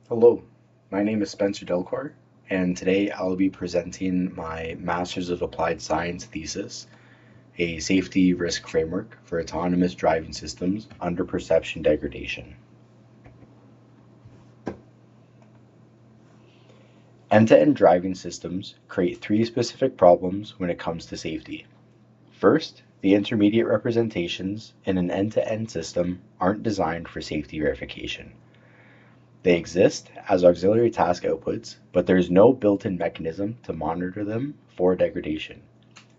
Hello, my name is Spencer Delcore, and today I'll be presenting my Master's of Applied Science thesis, a safety risk framework for autonomous driving systems under perception degradation. End-to-end driving systems create three specific problems when it comes to safety. First, the intermediate representations in an end-to-end system aren't designed for safety verification. They exist as auxiliary task outputs, but there is no built-in mechanism to monitor them for degradation.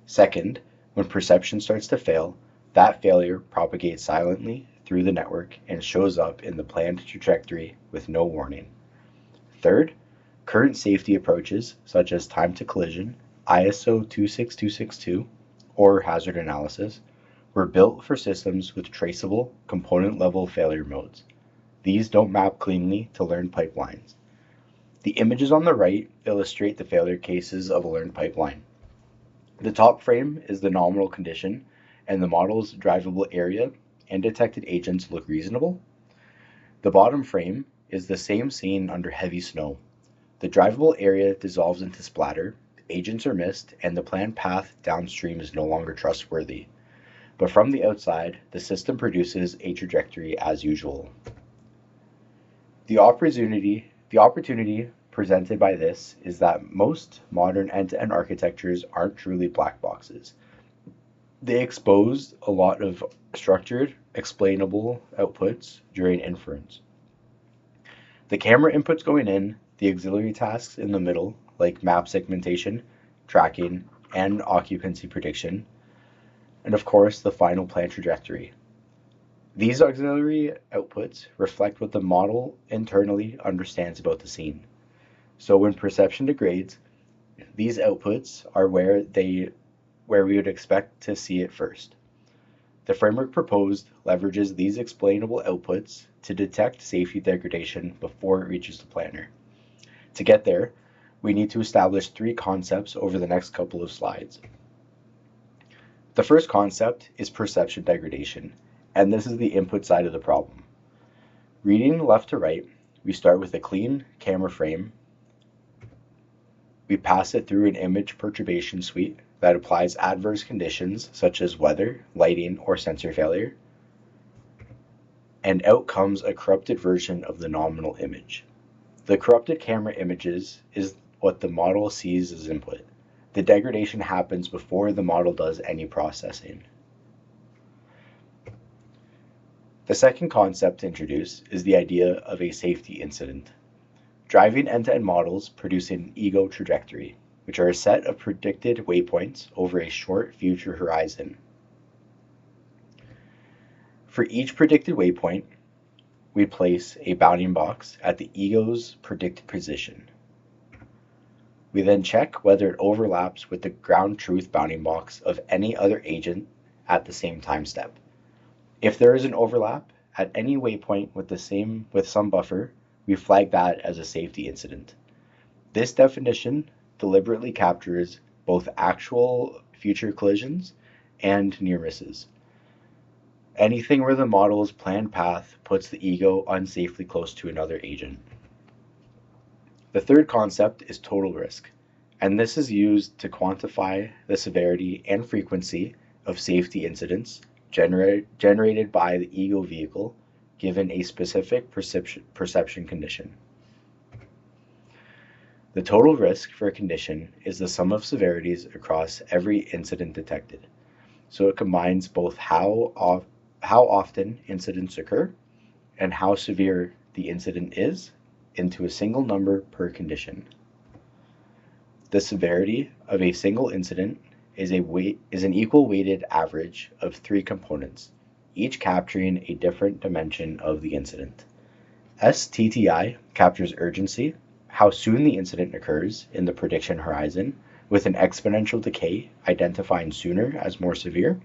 Second, when perception starts to fail, that failure propagates silently through the network and shows up in the planned trajectory with no warning. Third, current safety approaches such as time to collision, ISO 26262, or hazard analysis were built for systems with traceable component-level failure modes. These don't map cleanly to learned pipelines. The images on the right illustrate the failure cases of a learned pipeline. The top frame is the nominal condition, and the model's drivable area and detected agents look reasonable. The bottom frame is the same scene under heavy snow. The drivable area dissolves into splatter, agents are missed, and the planned path downstream is no longer trustworthy. But from the outside, the system produces a trajectory as usual. The opportunity presented by this is that most modern end-to-end architectures aren't truly black boxes. They expose a lot of structured, explainable outputs during inference. The camera inputs going in, the auxiliary tasks in the middle, like map segmentation, tracking, and occupancy prediction, and of course the final plan trajectory. These auxiliary outputs reflect what the model internally understands about the scene. So when perception degrades, these outputs are where we would expect to see it first. The framework proposed leverages these explainable outputs to detect safety degradation before it reaches the planner. To get there, we need to establish three concepts over the next couple of slides. The first concept is perception degradation, and this is the input side of the problem. Reading left to right, we start with a clean camera frame. We pass it through an image perturbation suite that applies adverse conditions such as weather, lighting, or sensor failure. And out comes a corrupted version of the nominal image. The corrupted camera images is what the model sees as input. The degradation happens before the model does any processing. The second concept to introduce is the idea of a safety incident. Driving end-to-end models produce an ego trajectory, which are a set of predicted waypoints over a short future horizon. For each predicted waypoint, we place a bounding box at the ego's predicted position. We then check whether it overlaps with the ground truth bounding box of any other agent at the same time step. If there is an overlap at any waypoint with some buffer, we flag that as a safety incident. This definition deliberately captures both actual future collisions and near misses. Anything where the model's planned path puts the ego unsafely close to another agent. The third concept is total risk, and this is used to quantify the severity and frequency of safety incidents generated by the ego vehicle given a specific perception condition. The total risk for a condition is the sum of severities across every incident detected. So it combines both how often incidents occur and how severe the incident is into a single number per condition. The severity of a single incident is an equal weighted average of three components, each capturing a different dimension of the incident. STTI captures urgency, how soon the incident occurs in the prediction horizon, with an exponential decay identifying sooner as more severe.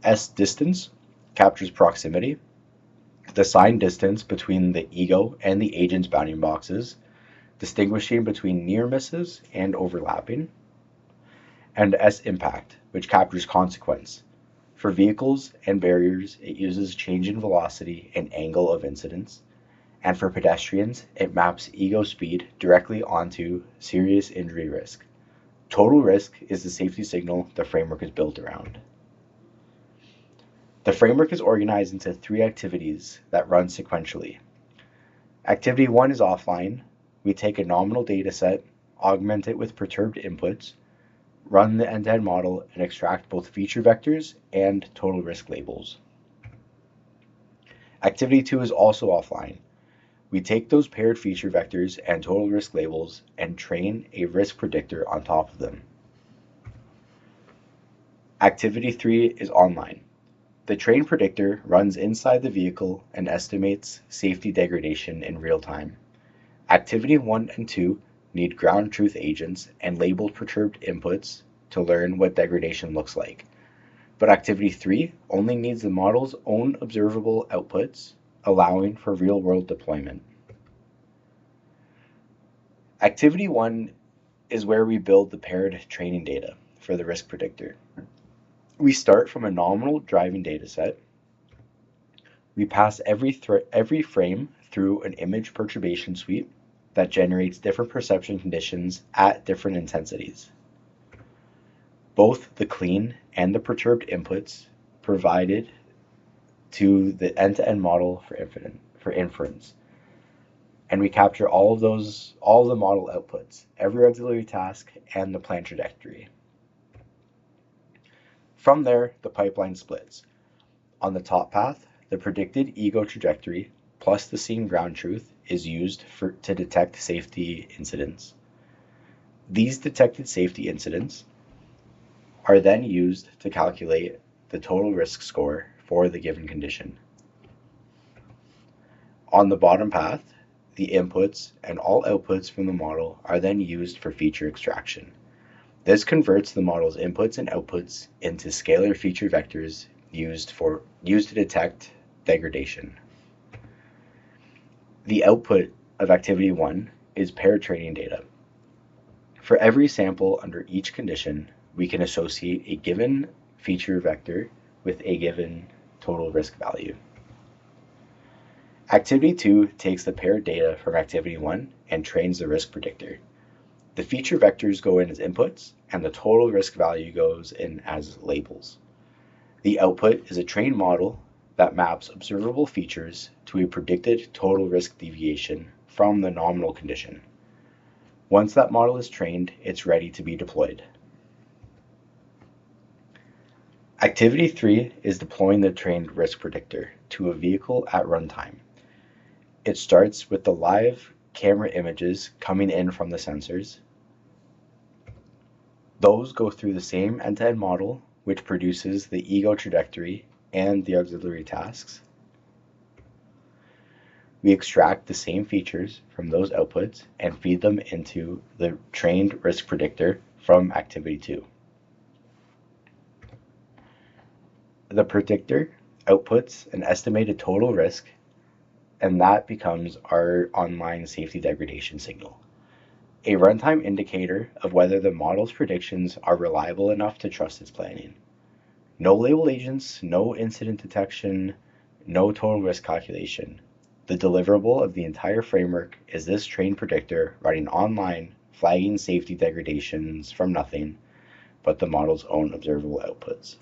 S-distance captures proximity, the signed distance between the ego and the agent's bounding boxes, distinguishing between near misses and overlapping. And S-impact, which captures consequence. For vehicles and barriers, it uses change in velocity and angle of incidence. And for pedestrians, it maps ego speed directly onto serious injury risk. Total risk is the safety signal the framework is built around. The framework is organized into 3 activities that run sequentially. Activity 1 is offline. We take a nominal data set, augment it with perturbed inputs, run the end-to-end model, and extract both feature vectors and total risk labels. Activity 2 is also offline. We take those paired feature vectors and total risk labels and train a risk predictor on top of them. Activity 3 is online. The train predictor runs inside the vehicle and estimates safety degradation in real time. Activity 1 and 2 need ground truth agents and labeled perturbed inputs to learn what degradation looks like. But Activity 3 only needs the model's own observable outputs, allowing for real-world deployment. Activity 1 is where we build the paired training data for the risk predictor. We start from a nominal driving dataset. We pass every frame through an image perturbation sweep that generates different perception conditions at different intensities. Both the clean and the perturbed inputs provided to the end-to-end model for inference. And we capture all of the model outputs, every auxiliary task, and the plan trajectory. From there, the pipeline splits. On the top path, the predicted ego trajectory plus the seen ground truth is used to detect safety incidents. These detected safety incidents are then used to calculate the total risk score for the given condition. On the bottom path, the inputs and all outputs from the model are then used for feature extraction. This converts the model's inputs and outputs into scalar feature vectors used to detect degradation. The output of Activity 1 is paired training data. For every sample under each condition, we can associate a given feature vector with a given total risk value. Activity 2 takes the paired data from Activity 1 and trains the risk predictor. The feature vectors go in as inputs, and the total risk value goes in as labels. The output is a trained model that maps observable features to a predicted total risk deviation from the nominal condition. Once that model is trained, it's ready to be deployed. Activity 3 is deploying the trained risk predictor to a vehicle at runtime. It starts with the live camera images coming in from the sensors. Those go through the same end-to-end model, which produces the ego trajectory and the auxiliary tasks. We extract the same features from those outputs and feed them into the trained risk predictor from Activity 2. The predictor outputs an estimated total risk, and that becomes our online safety degradation signal, a runtime indicator of whether the model's predictions are reliable enough to trust its planning. No label agents, no incident detection, no total risk calculation. The deliverable of the entire framework is this trained predictor running online, flagging safety degradations from nothing but the model's own observable outputs.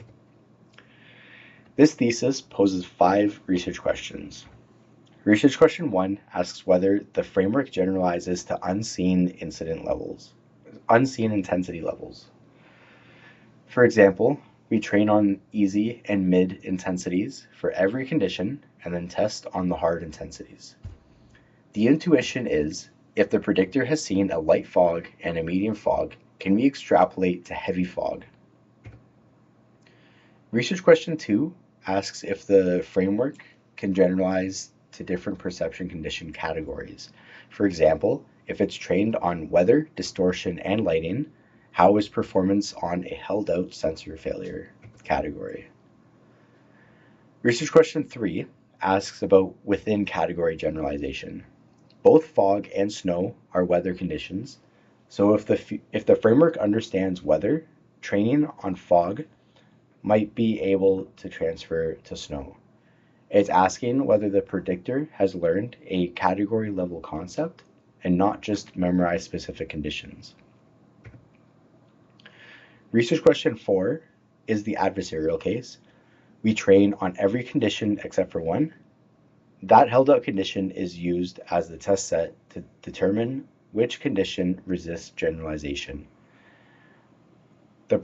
This thesis poses 5 research questions. Research question 1 asks whether the framework generalizes to unseen intensity levels. For example, we train on easy and mid intensities for every condition and then test on the hard intensities. The intuition is, if the predictor has seen a light fog and a medium fog, can we extrapolate to heavy fog? Research question 2 asks if the framework can generalize to different perception condition categories. For example, if it's trained on weather, distortion, and lighting, how is performance on a held-out sensor failure category? Research question 3 asks about within category generalization. Both fog and snow are weather conditions, so if the framework understands weather, training on fog might be able to transfer to snow. It's asking whether the predictor has learned a category level concept and not just memorized specific conditions. Research question 4 is the adversarial case. We train on every condition except for one. That held out condition is used as the test set to determine which condition resists generalization. The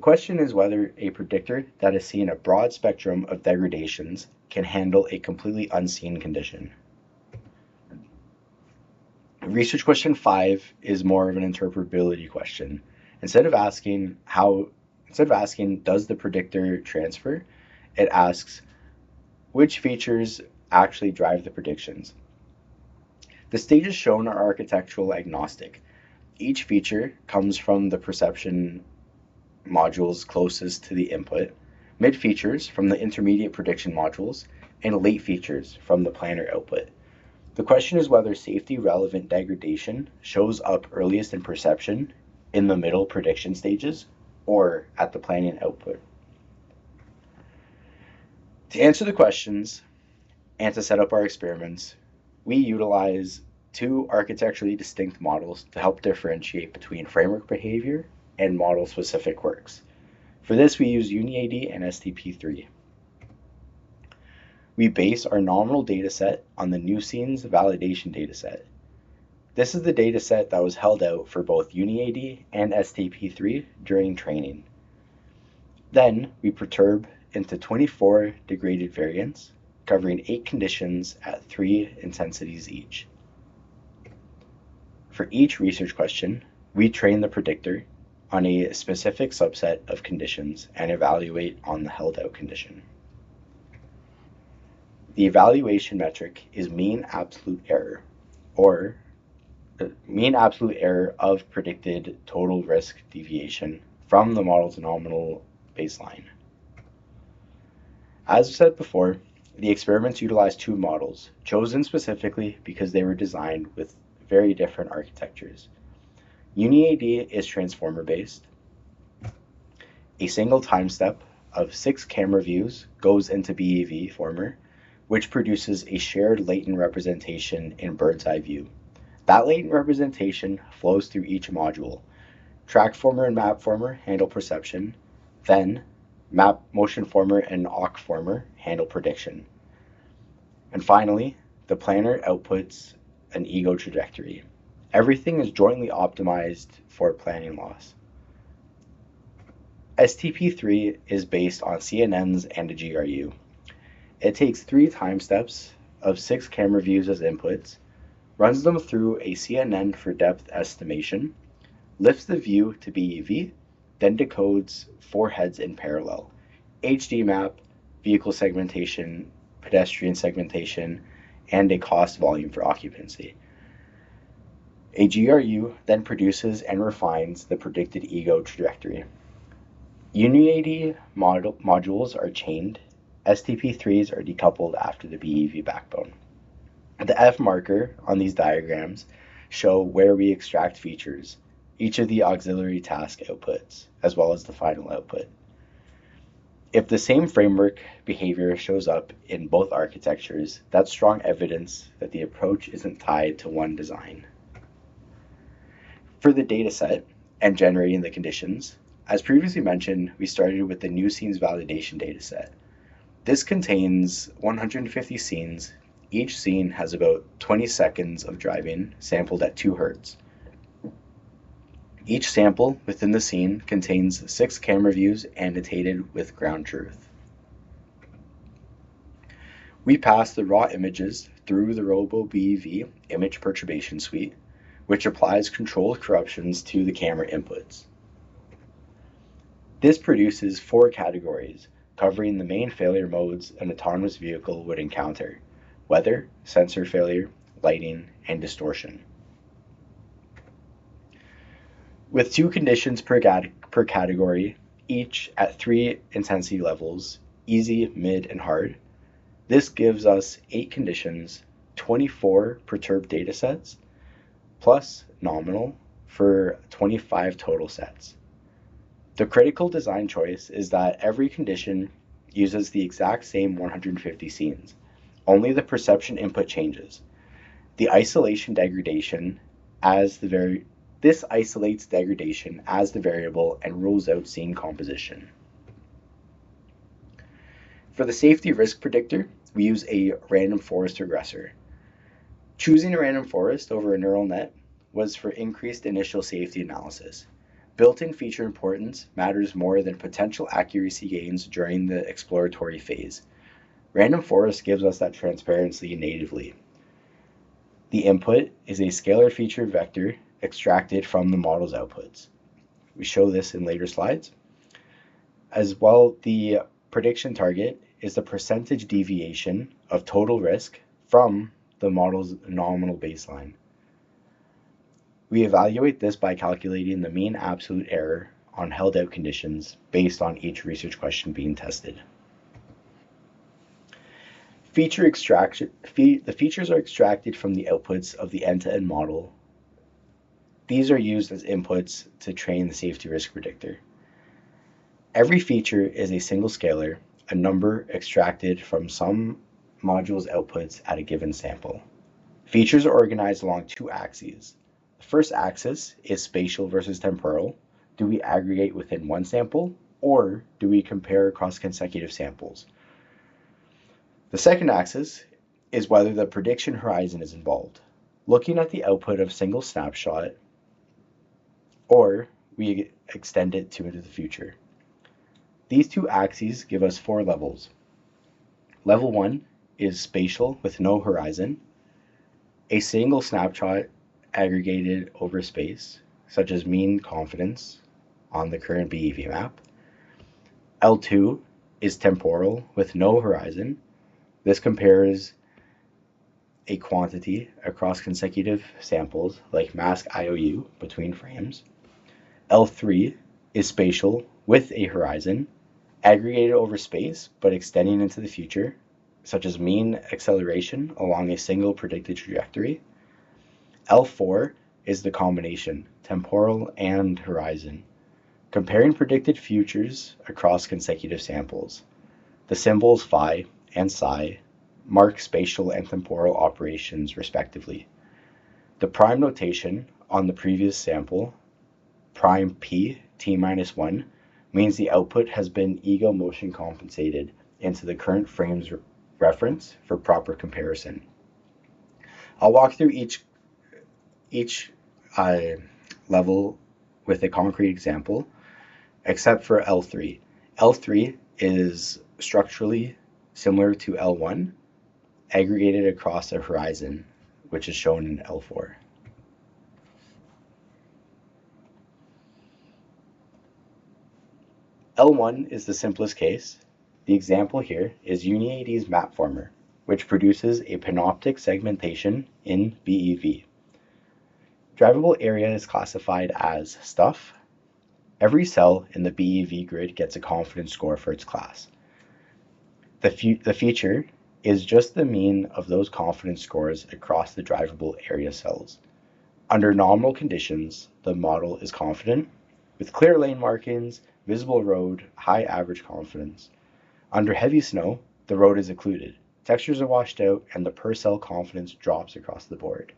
question is whether a predictor that has seen a broad spectrum of degradations can handle a completely unseen condition. Research question 5 is more of an interpretability question. Instead of asking does the predictor transfer, it asks which features actually drive the predictions. The stages shown are architectural agnostic. Each feature comes from the perception modules closest to the input, mid features from the intermediate prediction modules, and late features from the planner output. The question is whether safety relevant degradation shows up earliest in perception, in the middle prediction stages, or at the planning output. To answer the questions and to set up our experiments, we utilize two architecturally distinct models to help differentiate between framework behavior and model-specific quirks. For this, we use UniAD and ST-P3. We base our nominal dataset on the new scenes validation dataset. This is the dataset that was held out for both UniAD and ST-P3 during training. Then we perturb into 24 degraded variants, covering 8 conditions at 3 intensities each. For each research question, we train the predictor on a specific subset of conditions and evaluate on the held out condition. The evaluation metric is mean absolute error, or the mean absolute error of predicted total risk deviation from the model's nominal baseline. As said before, the experiments utilize two models, chosen specifically because they were designed with very different architectures. UniAD is transformer-based. A single time step of 6 camera views goes into BEV former, which produces a shared latent representation in bird's eye view. That latent representation flows through each module. Track former and map former handle perception, then map motion former and awk former handle prediction. And finally, the planner outputs an ego trajectory. Everything is jointly optimized for planning loss. ST-P3 is based on CNNs and a GRU. It takes 3 time steps of 6 camera views as inputs, runs them through a CNN for depth estimation, lifts the view to BEV, then decodes 4 heads in parallel: HD map, vehicle segmentation, pedestrian segmentation, and a cost volume for occupancy. A GRU then produces and refines the predicted ego trajectory. UniAD modules are chained. ST-P3s are decoupled after the BEV backbone. The F marker on these diagrams show where we extract features, each of the auxiliary task outputs, as well as the final output. If the same framework behavior shows up in both architectures, that's strong evidence that the approach isn't tied to one design. For the dataset and generating the conditions, as previously mentioned, we started with the new scenes validation dataset. This contains 150 scenes. Each scene has about 20 seconds of driving, sampled at 2 Hz. Each sample within the scene contains 6 camera views annotated with ground truth. We pass the raw images through the RoboBEV image perturbation suite, which applies controlled corruptions to the camera inputs. This produces 4 categories, covering the main failure modes an autonomous vehicle would encounter: weather, sensor failure, lighting, and distortion. With 2 conditions per category, each at 3 intensity levels, easy, mid, and hard, this gives us 8 conditions, 24 perturbed datasets, plus nominal for 25 total sets. The critical design choice is that every condition uses the exact same 150 scenes. Only the perception input changes. The isolation degradation as the This isolates degradation as the variable and rules out scene composition. For the safety risk predictor, we use a random forest regressor. Choosing a random forest over a neural net was for increased initial safety analysis. Built-in feature importance matters more than potential accuracy gains during the exploratory phase. Random forest gives us that transparency natively. The input is a scalar feature vector extracted from the model's outputs. We show this in later slides. As well, the prediction target is the percentage deviation of total risk from the model's nominal baseline. We evaluate this by calculating the mean absolute error on held out conditions based on each research question being tested. The features are extracted from the outputs of the end-to-end model. These are used as inputs to train the safety risk predictor. Every feature is a single scalar, a number extracted from some module's outputs at a given sample. Features are organized along two axes. The first axis is spatial versus temporal. Do we aggregate within one sample, or do we compare across consecutive samples? The second axis is whether the prediction horizon is involved, looking at the output of a single snapshot, or we extend it to into the future. These two axes give us 4 levels. Level 1 is spatial with no horizon, a single snapshot aggregated over space, such as mean confidence on the current BEV map. L2 is temporal with no horizon. This compares a quantity across consecutive samples like mask IOU between frames. L3 is spatial with a horizon, aggregated over space but extending into the future, such as mean acceleration along a single predicted trajectory. L4 is the combination, temporal and horizon, comparing predicted futures across consecutive samples. The symbols phi and psi mark spatial and temporal operations respectively. The prime notation on the previous sample, prime p t-1, means the output has been ego motion compensated into the current frame's reference for proper comparison. I'll walk through each level with a concrete example, except for L3. L3 is structurally similar to L1, aggregated across a horizon, which is shown in L4. L1 is the simplest case. The example here is UniAD's mapformer, which produces a panoptic segmentation in BEV. Drivable area is classified as stuff. Every cell in the BEV grid gets a confidence score for its class. The feature is just the mean of those confidence scores across the drivable area cells. Under nominal conditions, the model is confident, with clear lane markings, visible road, high average confidence. Under heavy snow, the road is occluded, textures are washed out, and the per cell confidence drops across the board.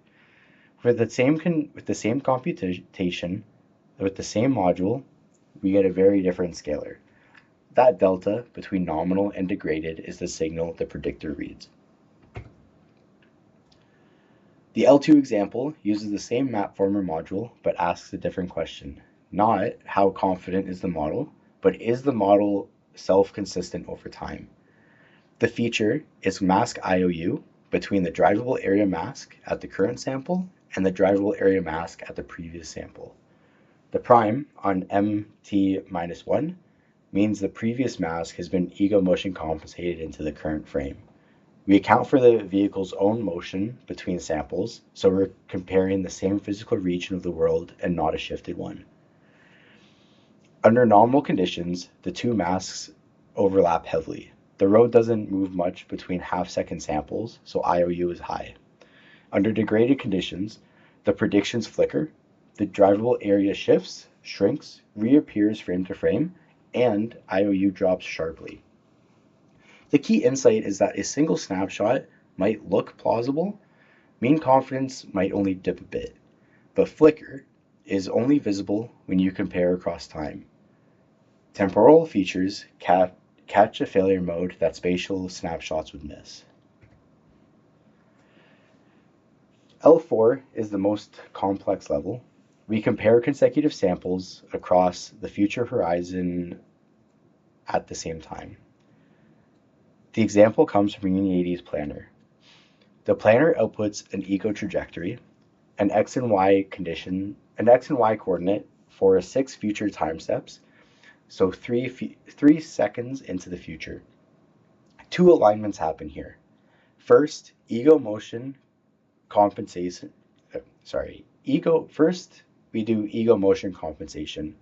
With the same computation, with the same module, we get a very different scalar. That delta between nominal and degraded is the signal the predictor reads. The L2 example uses the same mapformer module but asks a different question. Not how confident is the model, but is the model self-consistent over time? The feature is mask IOU between the drivable area mask at the current sample and the drivable area mask at the previous sample. The prime on MT-1 means the previous mask has been ego motion compensated into the current frame. We account for the vehicle's own motion between samples, so we're comparing the same physical region of the world and not a shifted one. Under nominal conditions, the two masks overlap heavily. The road doesn't move much between half-second samples, so IOU is high. Under degraded conditions, the predictions flicker, the drivable area shifts, shrinks, reappears frame to frame, and IOU drops sharply. The key insight is that a single snapshot might look plausible, mean confidence might only dip a bit, but flicker is only visible when you compare across time. Temporal features catch a failure mode that spatial snapshots would miss. L4 is the most complex level. We compare consecutive samples across the future horizon at the same time. The example comes from UniAD's planner. The planner outputs an ego trajectory, an x and y coordinate for 6 future time steps, so 3 seconds into the future. 2 alignments happen here. First, First, we do ego motion compensation.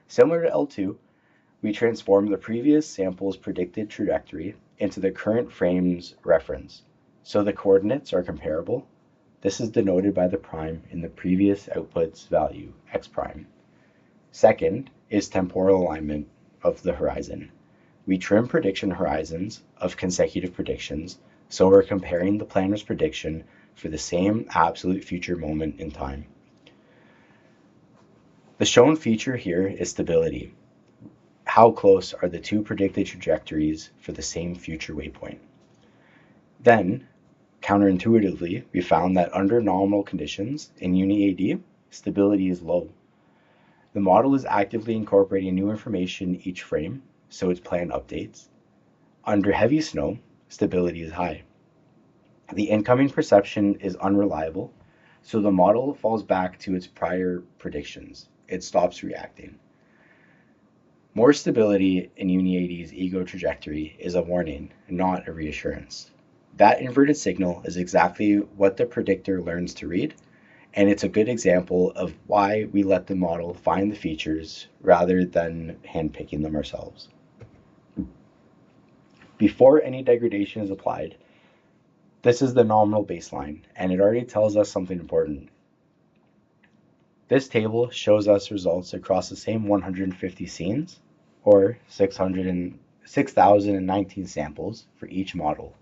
Similar to L2, we transform the previous sample's predicted trajectory into the current frame's reference, so the coordinates are comparable. This is denoted by the prime in the previous output's value, x prime. Second is temporal alignment of the horizon. We trim prediction horizons of consecutive predictions, so we're comparing the planner's prediction for the same absolute future moment in time. The shown feature here is stability. How close are the 2 predicted trajectories for the same future waypoint? Then, counterintuitively, we found that under nominal conditions in UniAD, stability is low. The model is actively incorporating new information each frame, so its plan updates. Under heavy snow, stability is high. The incoming perception is unreliable, so the model falls back to its prior predictions. It stops reacting. More stability in UniAD's ego trajectory is a warning, not a reassurance. That inverted signal is exactly what the predictor learns to read, and it's a good example of why we let the model find the features rather than handpicking them ourselves. Before any degradation is applied, this is the nominal baseline, and it already tells us something important. This table shows us results across the same 150 scenes, or 6,019 samples for each model.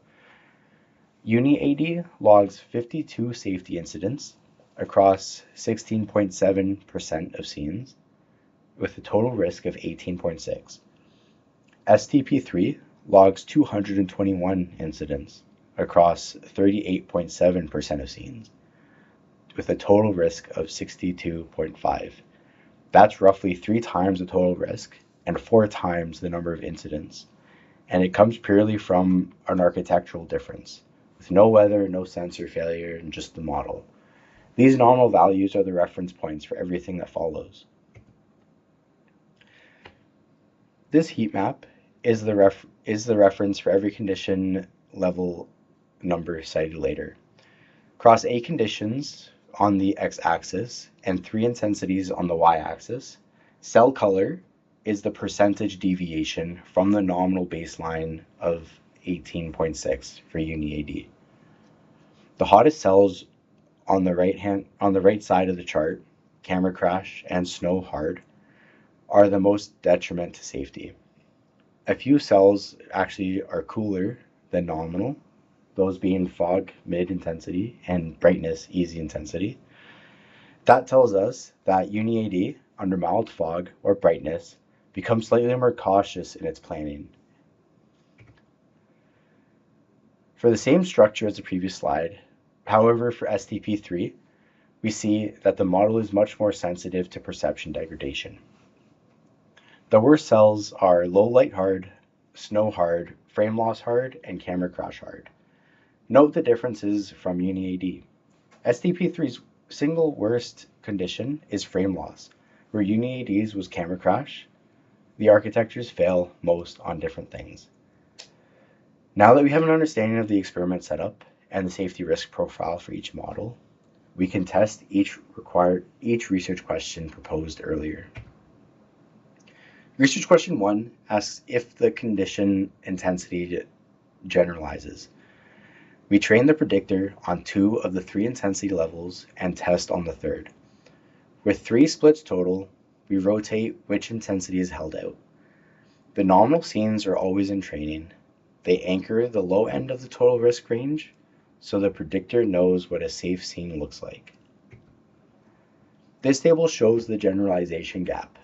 UniAD logs 52 safety incidents across 16.7% of scenes, with a total risk of 18.6. ST-P3 logs 221 incidents across 38.7% of scenes, with a total risk of 62.5. That's roughly 3 times the total risk and 4 times the number of incidents, and it comes purely from an architectural difference, with no weather, no sensor failure, and just the model. These nominal values are the reference points for everything that follows. This heat map is the reference for every condition level number cited later. Across 8 conditions on the x-axis and 3 intensities on the y-axis, cell color is the percentage deviation from the nominal baseline of 18.6 for UniAD. The hottest cells on the right side of the chart, camera crash and snow hard, are the most detriment to safety. A few cells actually are cooler than nominal, those being fog mid intensity and brightness easy intensity. That tells us that UniAD under mild fog or brightness becomes slightly more cautious in its planning. For the same structure as the previous slide, however, for ST-P3, we see that the model is much more sensitive to perception degradation. The worst cells are low light hard, snow hard, frame loss hard, and camera crash hard. Note the differences from UniAD. ST-P3's single worst condition is frame loss, where UniAD's was camera crash. The architectures fail most on different things. Now that we have an understanding of the experiment setup and the safety risk profile for each model, we can test each research question proposed earlier. Research question 1 asks if the condition intensity generalizes. We train the predictor on 2 of the 3 intensity levels and test on the 3rd. With 3 splits total, we rotate which intensity is held out. The nominal scenes are always in training. They anchor the low end of the total risk range, so the predictor knows what a safe scene looks like. This table shows the generalization gap.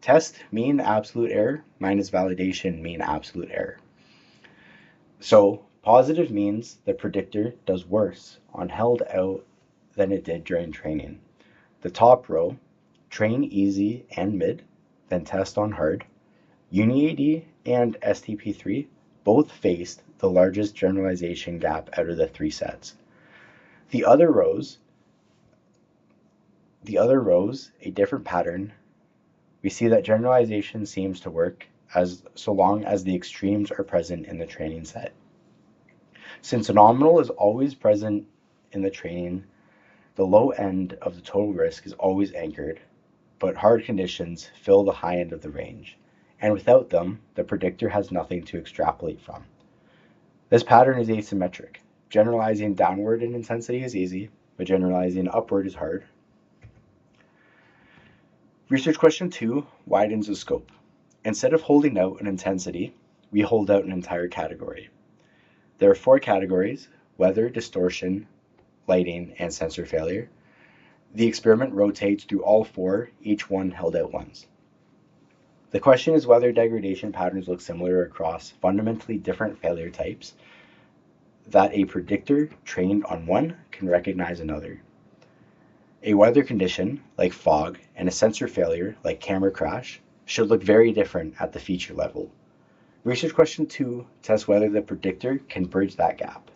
Test mean absolute error minus validation mean absolute error. So positive means the predictor does worse on held out than it did during training. The top row, train easy and mid, then test on hard. UniAD and ST-P3 both faced the largest generalization gap out of the three sets. The other rows, a different pattern. We see that generalization seems to work so long as the extremes are present in the training set. Since a nominal is always present in the training, the low end of the total risk is always anchored, but hard conditions fill the high end of the range, and without them, the predictor has nothing to extrapolate from. This pattern is asymmetric. Generalizing downward in intensity is easy, but generalizing upward is hard. Research question 2 widens the scope. Instead of holding out an intensity, we hold out an entire category. There are 4 categories: weather, distortion, lighting, and sensor failure. The experiment rotates through all 4, each one held out once. The question is whether degradation patterns look similar across fundamentally different failure types, that a predictor trained on one can recognize another. A weather condition, like fog, and a sensor failure, like camera crash, should look very different at the feature level. Research question 2 tests whether the predictor can bridge that gap.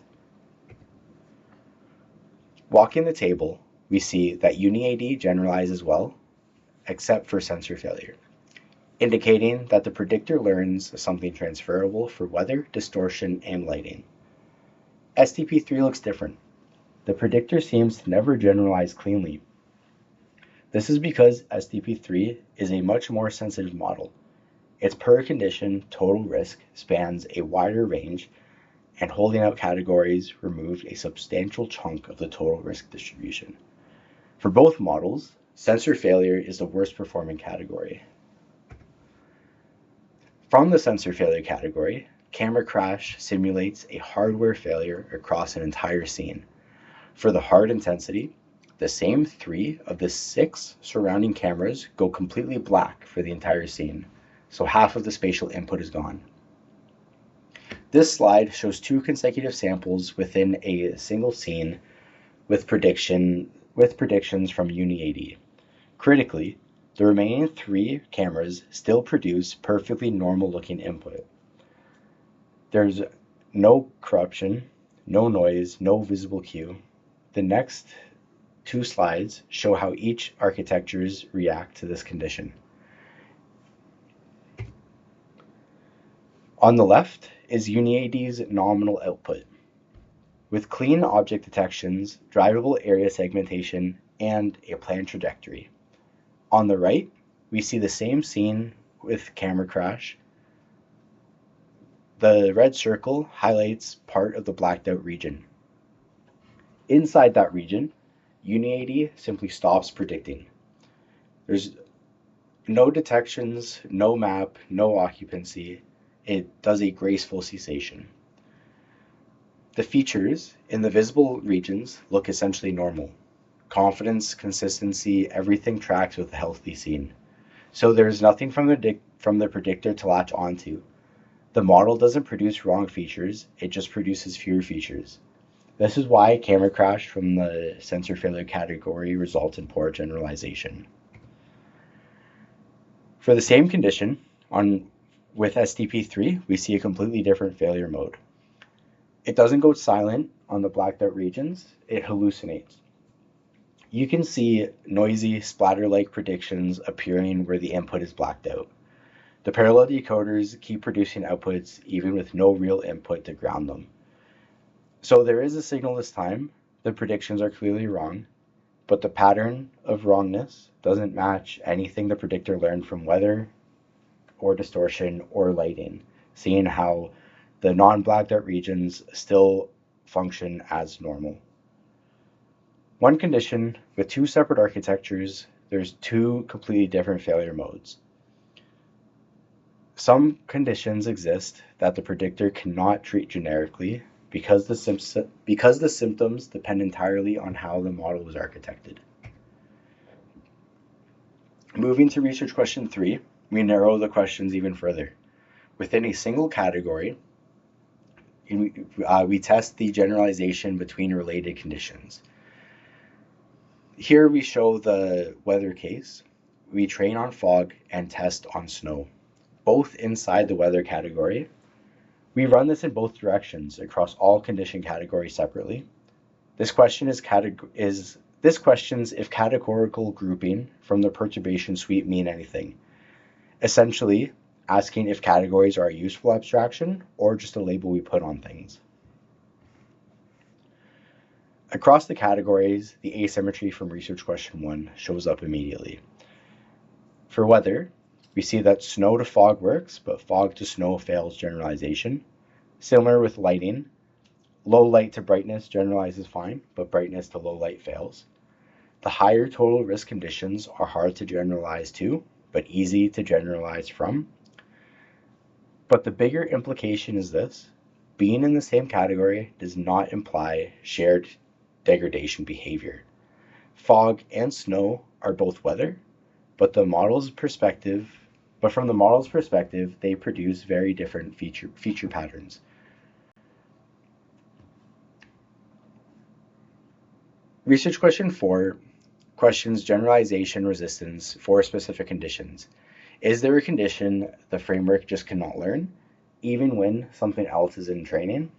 Walking the table, we see that UniAD generalizes well, except for sensor failure, indicating that the predictor learns something transferable for weather, distortion, and lighting. ST-P3 looks different. The predictor seems to never generalize cleanly. This is because ST-P3 is a much more sensitive model. Its per condition total risk spans a wider range, and holding out categories removed a substantial chunk of the total risk distribution. For both models, sensor failure is the worst performing category. From the sensor failure category, camera crash simulates a hardware failure across an entire scene. For the hard intensity, the same 3 of the 6 surrounding cameras go completely black for the entire scene, so half of the spatial input is gone. This slide shows 2 consecutive samples within a single scene with predictions from UniAD. Critically, the remaining 3 cameras still produce perfectly normal looking input. There's no corruption, no noise, no visible cue. The next 2 slides show how each architectures react to this condition. On the left is UniAD's nominal output, with clean object detections, drivable area segmentation, and a planned trajectory. On the right, we see the same scene with camera crash. The red circle highlights part of the blacked out region. Inside that region, UniAD simply stops predicting. There's no detections, no map, no occupancy. It does a graceful cessation. The features in the visible regions look essentially normal. Confidence, consistency, everything tracks with a healthy scene. So there's nothing from the predictor to latch onto. The model doesn't produce wrong features, it just produces fewer features. This is why camera crash from the sensor failure category results in poor generalization. For the same condition, with ST-P3, we see a completely different failure mode. It doesn't go silent on the blacked out regions, it hallucinates. You can see noisy, splatter-like predictions appearing where the input is blacked out. The parallel decoders keep producing outputs even with no real input to ground them. So there is a signal this time. The predictions are clearly wrong, but the pattern of wrongness doesn't match anything the predictor learned from weather or distortion or lighting, seeing how the non-blacked out regions still function as normal. One condition with 2 separate architectures, there's 2 completely different failure modes. Some conditions exist that the predictor cannot treat generically because the symptoms depend entirely on how the model was architected. Moving to research question 3, we narrow the questions even further. Within a single category, we test the generalization between related conditions. Here we show the weather case. We train on fog and test on snow, both inside the weather category. We run this in both directions across all condition categories separately. This questions if categorical grouping from the perturbation suite mean anything. Essentially, asking if categories are a useful abstraction or just a label we put on things. Across the categories, the asymmetry from research question 1 shows up immediately. For weather, we see that snow to fog works, but fog to snow fails generalization. Similar with lighting, low light to brightness generalizes fine, but brightness to low light fails. The higher total risk conditions are hard to generalize to, but easy to generalize from. But the bigger implication is this: being in the same category does not imply shared degradation behavior. Fog and snow are both weather, but from the model's perspective, they produce very different feature patterns. Research question 4 questions generalization resistance for specific conditions. Is there a condition the framework just cannot learn, even when something else is in training?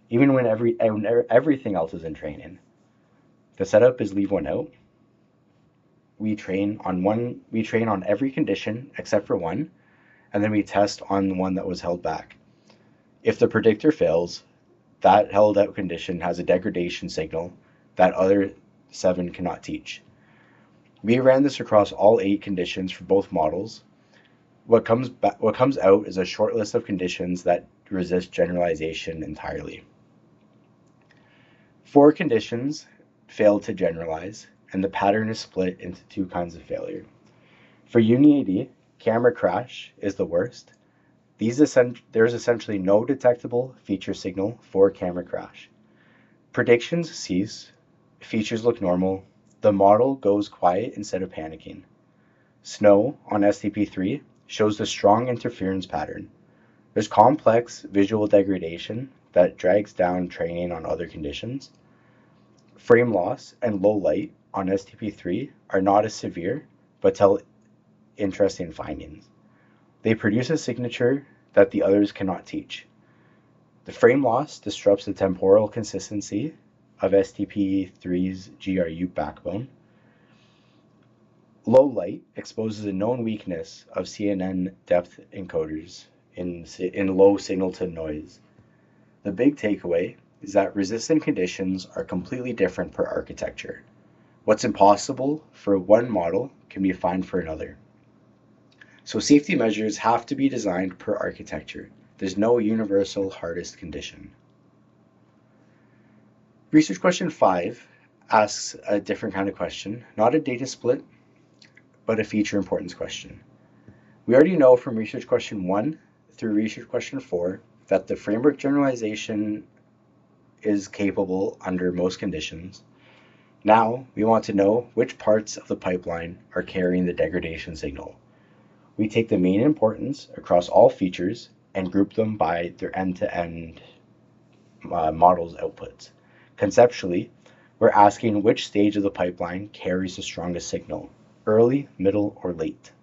Even when everything else is in training? The setup is leave one out. We train on every condition except for one, and then we test on the one that was held back. If the predictor fails, that held out condition has a degradation signal that other 7 cannot teach. We ran this across all 8 conditions for both models. What comes out is a short list of conditions that resist generalization entirely. 4 conditions failed to generalize, and the pattern is split into 2 kinds of failure. For UniAD, camera crash is the worst. There's essentially no detectable feature signal for camera crash. Predictions cease, features look normal, the model goes quiet instead of panicking. Snow on ST-P3 shows the strong interference pattern. There's complex visual degradation that drags down training on other conditions. Frame loss and low light on ST-P3 are not as severe, but tell interesting findings. They produce a signature that the others cannot teach. The frame loss disrupts the temporal consistency of ST-P3's GRU backbone. Low light exposes a known weakness of CNN depth encoders in low signal to noise. The big takeaway is that resistant conditions are completely different per architecture. What's impossible for one model can be fine for another. So safety measures have to be designed per architecture. There's no universal hardest condition. Research question 5 asks a different kind of question, not a data split, but a feature importance question. We already know from research question 1 through research question 4 that the framework generalization is capable under most conditions. Now we want to know which parts of the pipeline are carrying the degradation signal. We take the mean importance across all features and group them by their end-to-end model's outputs. Conceptually, we're asking which stage of the pipeline carries the strongest signal, early, middle, or late.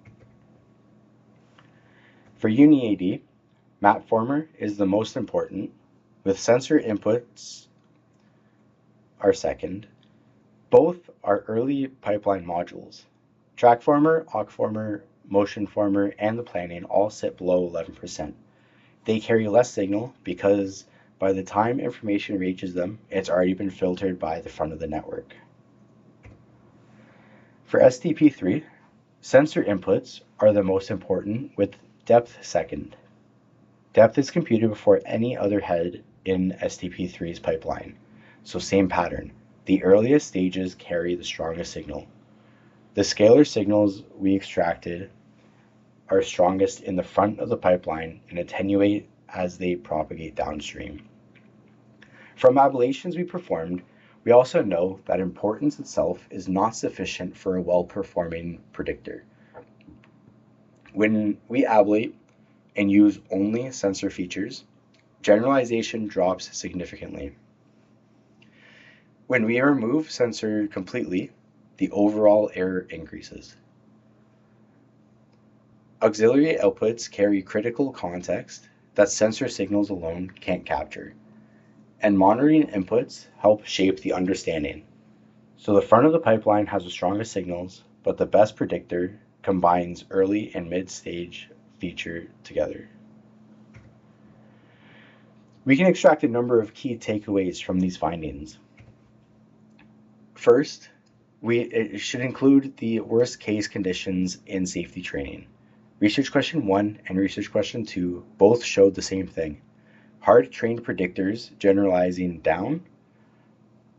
For UniAD, mapformer is the most important, with sensor inputs are second. Both are early pipeline modules. Trackformer, awkformer, motionformer, and the planning all sit below 11%. They carry less signal because by the time information reaches them, it's already been filtered by the front of the network. For ST-P3, sensor inputs are the most important, with depth second. Depth is computed before any other head in ST-P3's pipeline, so same pattern. The earliest stages carry the strongest signal. The scalar signals we extracted are strongest in the front of the pipeline and attenuate as they propagate downstream. From ablations we performed, we also know that importance itself is not sufficient for a well-performing predictor. When we ablate and use only sensor features, generalization drops significantly. When we remove sensor completely, the overall error increases. Auxiliary outputs carry critical context that sensor signals alone can't capture, and monitoring inputs help shape the understanding. So the front of the pipeline has the strongest signals, but the best predictor combines early and mid-stage feature together. We can extract a number of key takeaways from these findings. First, it should include the worst case conditions in safety training. Research question 1 and research question 2 both showed the same thing. Hard trained predictors generalizing down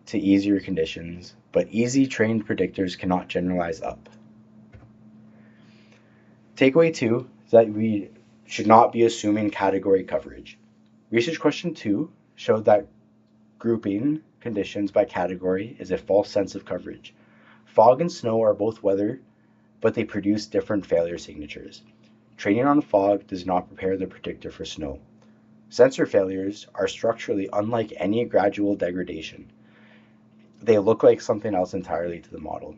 to easier conditions, but easy trained predictors cannot generalize up. Takeaway 2 is that we should not be assuming category coverage. Research question 2 showed that grouping conditions by category is a false sense of coverage. Fog and snow are both weather, but they produce different failure signatures. Training on fog does not prepare the predictor for snow. Sensor failures are structurally unlike any gradual degradation. They look like something else entirely to the model.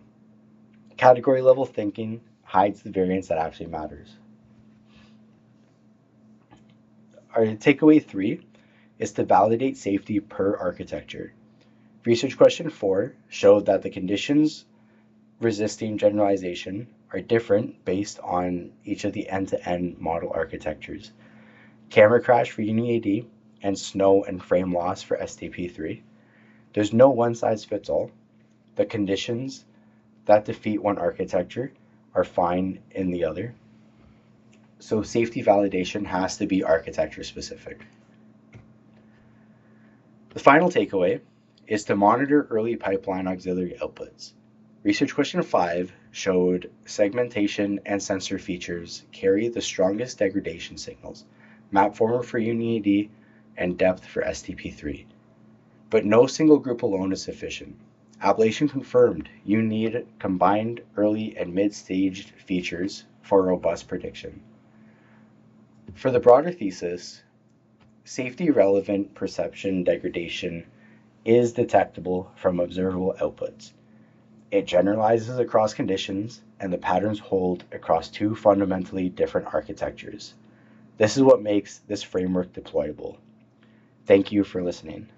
Category level thinking hides the variance that actually matters. Our takeaway 3 is to validate safety per architecture. Research question 4 showed that the conditions resisting generalization are different based on each of the end-to-end model architectures. Camera crash for UniAD and snow and frame loss for ST-P3. There's no one-size-fits-all. The conditions that defeat one architecture are fine in the other. So safety validation has to be architecture specific. The final takeaway is to monitor early pipeline auxiliary outputs. Research question 5 showed segmentation and sensor features carry the strongest degradation signals, mapformer for UniAD and depth for ST-P3. But no single group alone is sufficient. Ablation confirmed you need combined early and mid-staged features for robust prediction. For the broader thesis, safety-relevant perception degradation is detectable from observable outputs. It generalizes across conditions, and the patterns hold across two fundamentally different architectures. This is what makes this framework deployable. Thank you for listening.